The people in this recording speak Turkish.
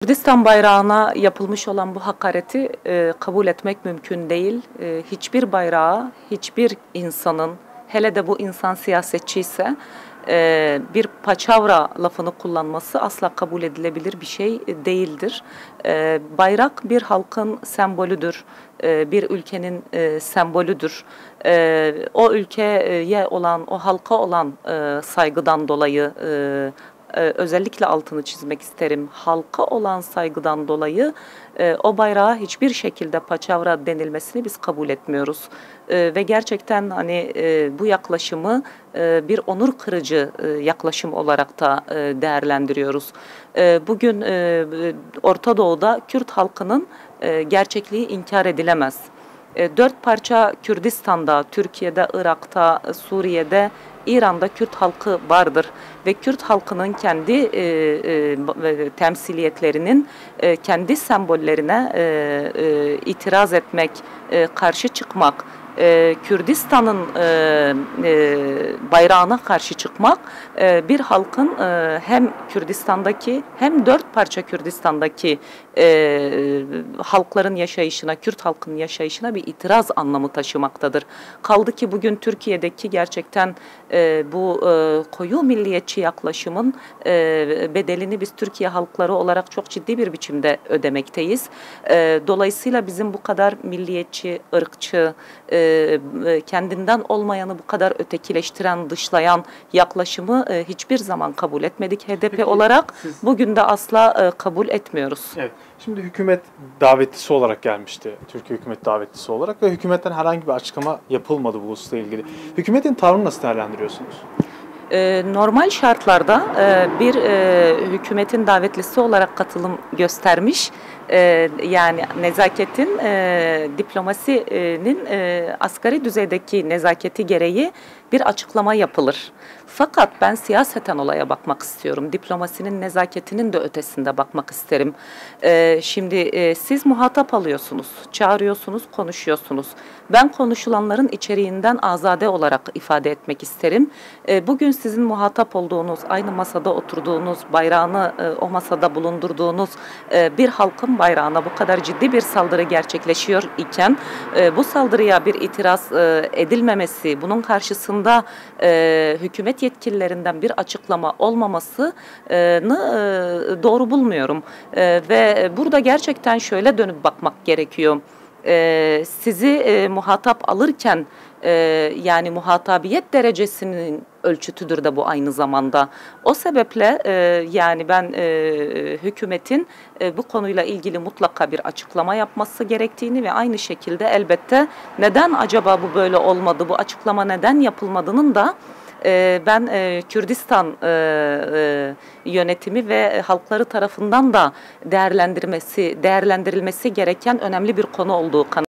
Kürdistan bayrağına yapılmış olan bu hakareti kabul etmek mümkün değil. Hiçbir bayrağı, hiçbir insanın, hele de bu insan siyasetçi ise bir paçavra lafını kullanması asla kabul edilebilir bir şey değildir. Bayrak bir halkın sembolüdür, bir ülkenin sembolüdür. O ülkeye olan, o halka olan saygıdan dolayı özellikle altını çizmek isterim. Halka olan saygıdan dolayı o bayrağa hiçbir şekilde paçavra denilmesini biz kabul etmiyoruz. Ve gerçekten hani bu yaklaşımı bir onur kırıcı yaklaşım olarak da değerlendiriyoruz. Bugün Orta Doğu'da Kürt halkının gerçekliği inkar edilemez. Dört parça Kürdistan'da, Türkiye'de, Irak'ta, Suriye'de, İran'da Kürt halkı vardır ve Kürt halkının kendi temsiliyetlerinin kendi sembollerine itiraz etmek, karşı çıkmak, Kürdistan'ın bayrağına karşı çıkmak bir halkın hem Kürdistan'daki hem dört parça Kürdistan'daki halkların yaşayışına, Kürt halkının yaşayışına bir itiraz anlamı taşımaktadır. Kaldı ki bugün Türkiye'deki gerçekten bu koyu milliyetçi yaklaşımın bedelini biz Türkiye halkları olarak çok ciddi bir biçimde ödemekteyiz. Dolayısıyla bizim bu kadar milliyetçi, ırkçı, kendinden olmayanı bu kadar ötekileştiren, dışlayan yaklaşımı hiçbir zaman kabul etmedik. HDP olarak bugün de asla kabul etmiyoruz. Evet. Şimdi hükümet davetlisi olarak gelmişti. Türkiye hükümet davetlisi olarak ve hükümetten herhangi bir açıklama yapılmadı bu hususla ilgili. Hükümetin tavrını nasıl değerlendiriyorsunuz? Normal şartlarda bir hükümetin davetlisi olarak katılım göstermiş, yani nezaketin, diplomasinin asgari düzeydeki nezaketi gereği bir açıklama yapılır. Fakat ben siyaseten olaya bakmak istiyorum. Diplomasinin nezaketinin de ötesinde bakmak isterim. Şimdi siz muhatap alıyorsunuz, çağırıyorsunuz, konuşuyorsunuz. Ben konuşulanların içeriğinden azade olarak ifade etmek isterim. Bugün sizin muhatap olduğunuz, aynı masada oturduğunuz, bayrağını o masada bulundurduğunuz bir halkın bayrağına bu kadar ciddi bir saldırı gerçekleşiyor iken bu saldırıya bir itiraz edilmemesi, bunun karşısında hükümet yetkililerinden bir açıklama olmamasını doğru bulmuyorum. Ve burada gerçekten şöyle dönüp bakmak gerekiyor. Sizi muhatap alırken yani muhatabiyet derecesinin ölçütüdür de bu aynı zamanda. O sebeple yani ben hükümetin bu konuyla ilgili mutlaka bir açıklama yapması gerektiğini ve aynı şekilde elbette neden acaba bu böyle olmadı, bu açıklama neden yapılmadığının da ben Kürdistan yönetimi ve halkları tarafından da değerlendirilmesi gereken önemli bir konu olduğu kanısındayım.